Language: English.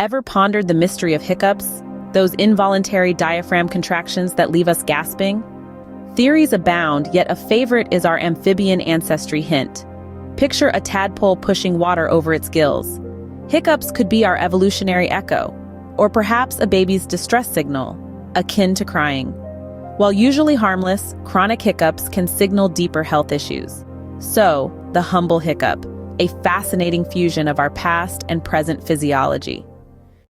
Ever pondered the mystery of hiccups? Those involuntary diaphragm contractions that leave us gasping? Theories abound, yet a favorite is our amphibian ancestry hint. Picture a tadpole pushing water over its gills. Hiccups could be our evolutionary echo, or perhaps a baby's distress signal, akin to crying. While usually harmless, chronic hiccups can signal deeper health issues. So, the humble hiccup, a fascinating fusion of our past and present physiology.